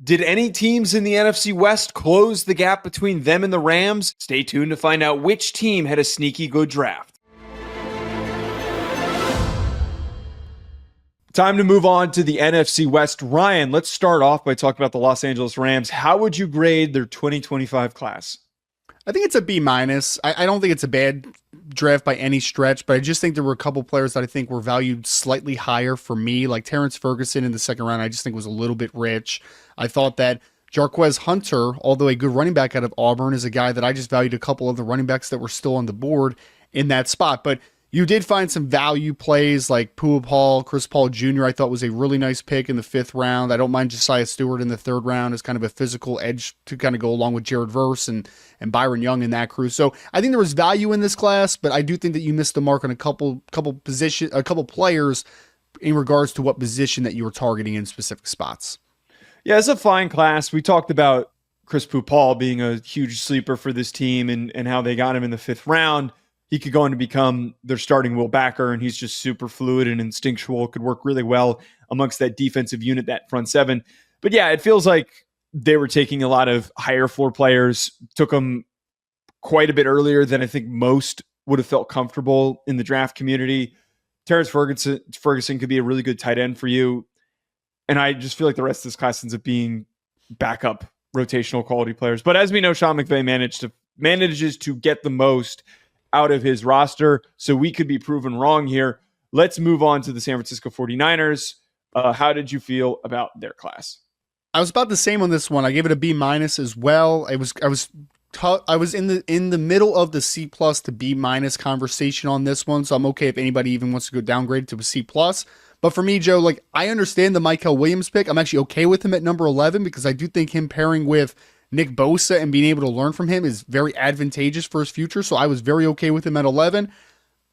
Did any teams in the NFC West close the gap between them and the Rams? Stay tuned to find out which team had a sneaky good draft. Time to move on to the NFC West. Ryan, let's start off by talking about the Los Angeles Rams. How would you grade their 2025 class? I think it's a B-. I don't think it's a bad draft by any stretch, but I just think there were a couple players that I think were valued slightly higher for me, like Terrence Ferguson in the second round. I just think was a little bit rich. I thought that Jarquez Hunter, although a good running back out of Auburn, is a guy that I just valued a couple of the running backs that were still on the board in that spot. But you did find some value plays like Pua-Paul, Chris Paul Jr. I thought was a really nice pick in the 5th round. I don't mind Josiah Stewart in the 3rd round as kind of a physical edge to kind of go along with Jared Verse and Byron Young in that crew. So I think there was value in this class, but I do think that you missed the mark on a couple players in regards to what position that you were targeting in specific spots. Yeah, it's a fine class. We talked about Chris Pua-Paul being a huge sleeper for this team and how they got him in the 5th round. He could go on to become their starting Will backer, and he's just super fluid and instinctual, could work really well amongst that defensive unit, that front 7. But yeah, it feels like they were taking a lot of higher floor players, took them quite a bit earlier than I think most would have felt comfortable in the draft community. Terrence Ferguson could be a really good tight end for you. And I just feel like the rest of this class ends up being backup rotational quality players. But as we know, Sean McVay manages to get the most out of his roster, so we could be proven wrong here. Let's move on to the San Francisco 49ers. How did you feel about their class? I was about the same on this one. I gave it a B- as well. I was in the middle of the C+ to B- conversation on this one, so I'm okay if anybody even wants to go downgrade to a C+. But for me, Joe, like I understand the Mykel Williams pick. I'm actually okay with him at number 11 because I do think him pairing with Nick Bosa and being able to learn from him is very advantageous for his future. So I was very okay with him at 11.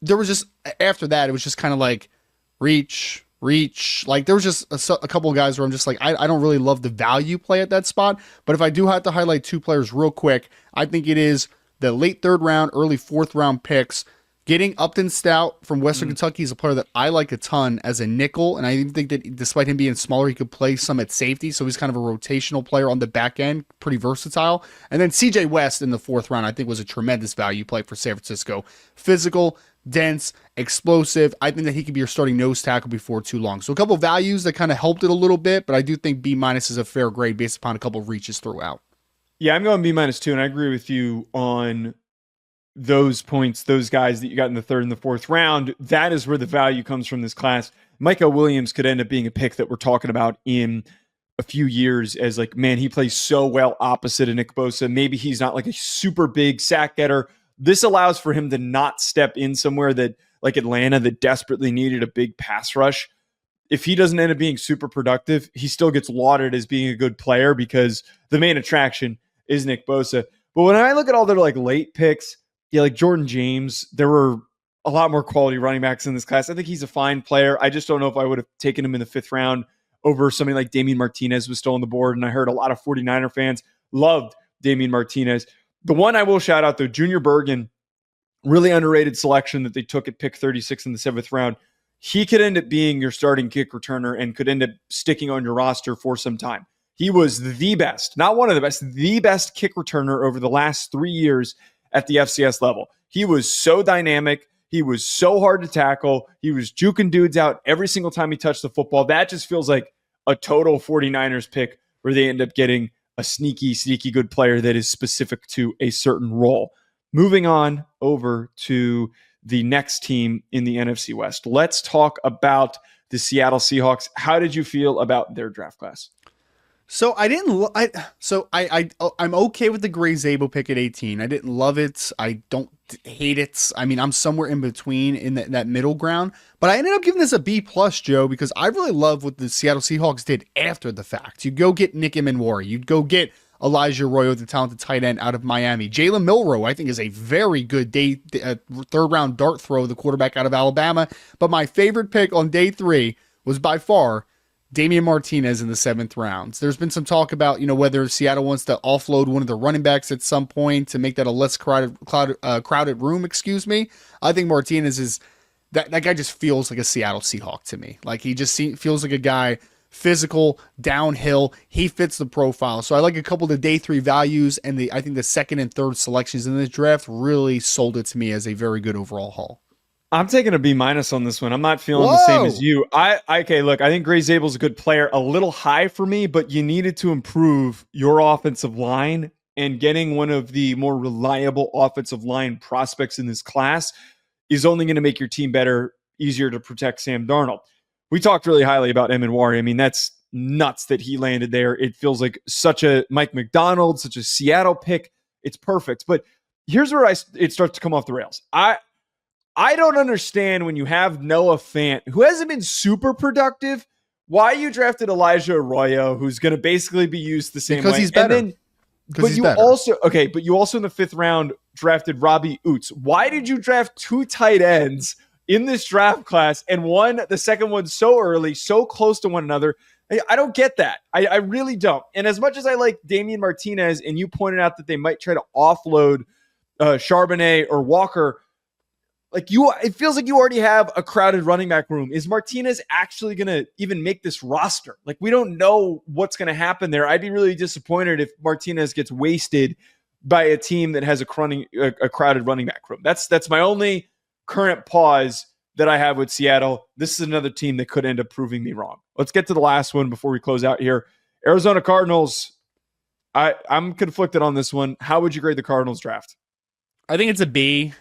There was just, after that, it was just kind of like reach. Like there was just a couple of guys where I'm just like, I don't really love the value play at that spot. But if I do have to highlight 2 players real quick, I think it is the late 3rd round, early 4th round picks. Getting Upton Stout from Western Kentucky is a player that I like a ton as a nickel, and I even think that despite him being smaller, he could play some at safety, so he's kind of a rotational player on the back end, pretty versatile. And then CJ West in the 4th round, I think, was a tremendous value play for San Francisco. Physical, dense, explosive. I think that he could be your starting nose tackle before too long. So a couple of values that kind of helped it a little bit, but I do think B- is a fair grade based upon a couple of reaches throughout. Yeah, I'm going B- too, and I agree with you on those points, those guys that you got in the 3rd and the 4th round. That is where the value comes from this class. Mykel Williams could end up being a pick that we're talking about in a few years as like, man, he plays so well opposite of Nick Bosa. Maybe he's not like a super big sack getter. This allows for him to not step in somewhere that like Atlanta that desperately needed a big pass rush. If he doesn't end up being super productive, he still gets lauded as being a good player because the main attraction is Nick Bosa. But when I look at all their like late picks, yeah, like Jordan James, there were a lot more quality running backs in this class. I think he's a fine player. I just don't know if I would have taken him in the 5th round over somebody like Damian Martinez was still on the board. And I heard a lot of 49er fans loved Damian Martinez. The one I will shout out though, Junior Bergen, really underrated selection that they took at pick 36 in the 7th round. He could end up being your starting kick returner and could end up sticking on your roster for some time. He was the best, not one of the best, the best kick returner over the last 3 years at the FCS level. He was so dynamic. He was so hard to tackle. He was juking dudes out every single time he touched the football. That just feels like a total 49ers pick where they end up getting a sneaky good player that is specific to a certain role. Moving on over to the next team in the NFC West. Let's talk about the Seattle Seahawks. How did you feel about their draft class? So I'm okay with the Gray Zabo pick at 18. I didn't love it. I don't hate it. I mean, I'm somewhere in between in that middle ground, but I ended up giving this a B+, Joe, because I really love what the Seattle Seahawks did after the fact. You go get Nick Emenwari. You'd go get Elijah Arroyo, the talented tight end out of Miami. Jalen Milroe, I think, is a very good 3rd round dart throw, the quarterback out of Alabama. But my favorite pick on day 3 was by far Damian Martinez in the 7th round. There's been some talk about, whether Seattle wants to offload one of the running backs at some point to make that a less crowded room, I think Martinez is, that guy just feels like a Seattle Seahawk to me. Like he just feels like a guy physical, downhill. He fits the profile. So I like a couple of the day 3 values, and I think the second and third selections in this draft really sold it to me as a very good overall haul. I'm taking a B- on this one. I'm not feeling the same as you. Okay, look, I think Gray Zabel's a good player, a little high for me, but you needed to improve your offensive line, and getting one of the more reliable offensive line prospects in this class is only going to make your team better, easier to protect Sam Darnold. We talked really highly about Eminwari. I mean, that's nuts that he landed there. It feels like such a Mike McDonald, such a Seattle pick. It's perfect. But here's where it starts to come off the rails. I don't understand when you have Noah Fant, who hasn't been super productive, why you drafted Elijah Arroyo, who's going to basically be used the same way. Because he's better. But you also in the 5th round drafted Robbie Oots. Why did you draft 2 tight ends in this draft class and the second one so early, so close to one another? I don't get that. I really don't. And as much as I like Damian Martinez, and you pointed out that they might try to offload Charbonnet or Walker, it feels like you already have a crowded running back room. Is Martinez actually going to even make this roster? We don't know what's going to happen there. I'd be really disappointed if Martinez gets wasted by a team that has a crowded running back room. That's my only current pause that I have with Seattle. This is another team that could end up proving me wrong. Let's get to the last one before we close out here. Arizona Cardinals. I'm conflicted on this one. How would you grade the Cardinals draft? I think it's a B.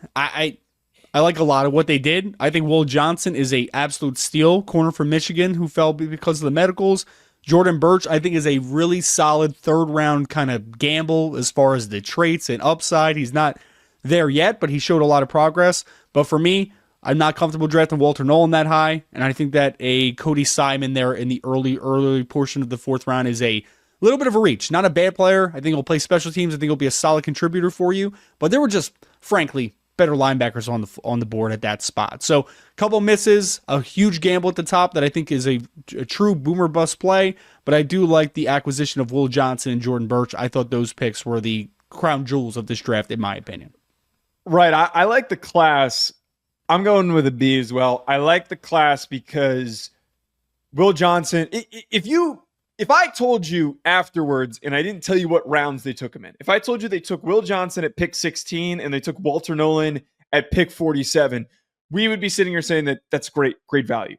I like a lot of what they did. I think Will Johnson is a absolute steal, corner from Michigan, who fell because of the medicals. Jordan Birch, I think, is a really solid 3rd round kind of gamble as far as the traits and upside. He's not there yet, but he showed a lot of progress. But for me, I'm not comfortable drafting Walter Nolan that high, and I think that a Cody Simon there in the early portion of the 4th round is a little bit of a reach. Not a bad player. I think he'll play special teams. I think he'll be a solid contributor for you. But there were just, frankly, better linebackers on the board at that spot. So a couple misses, a huge gamble at the top that I think is a true boomer bust play, but I do like the acquisition of Will Johnson and Jordan Birch. I thought those picks were the crown jewels of this draft, in my opinion. Right. I like the class. I'm going with a B as well. I like the class because Will Johnson, if I told you afterwards, and I didn't tell you what rounds they took him in, if I told you they took Will Johnson at pick 16 and they took Walter Nolan at pick 47, we would be sitting here saying that that's great value.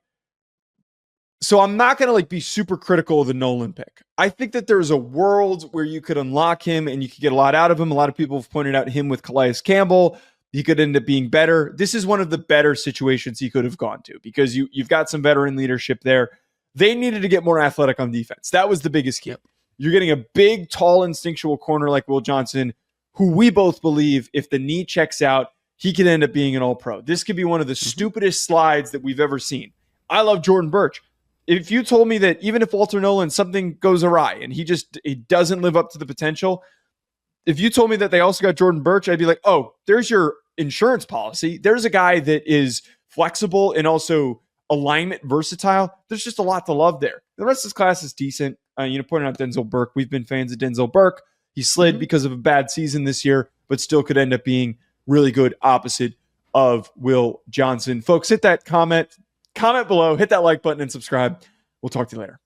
So I'm not going to be super critical of the Nolan pick. I think that there's a world where you could unlock him and you could get a lot out of him. A lot of people have pointed out him with Calais Campbell. He could end up being better. This is one of the better situations he could have gone to because you've got some veteran leadership there. They needed to get more athletic on defense. That was the biggest key. Yep. You're getting a big, tall, instinctual corner like Will Johnson, who we both believe, if the knee checks out, he could end up being an all-pro. This could be one of the stupidest slides that we've ever seen. I love Jordan Birch. If you told me that even if Walter Nolan, something goes awry and he doesn't live up to the potential, if you told me that they also got Jordan Birch, I'd be like, oh, there's your insurance policy. There's a guy that is flexible and also alignment versatile. There's just a lot to love there. The rest of this class is decent. Pointing out Denzel Burke. We've been fans of Denzel Burke. He slid because of a bad season this year, but still could end up being really good opposite of Will Johnson. Folks, hit that comment below, hit that like button and subscribe. We'll talk to you later.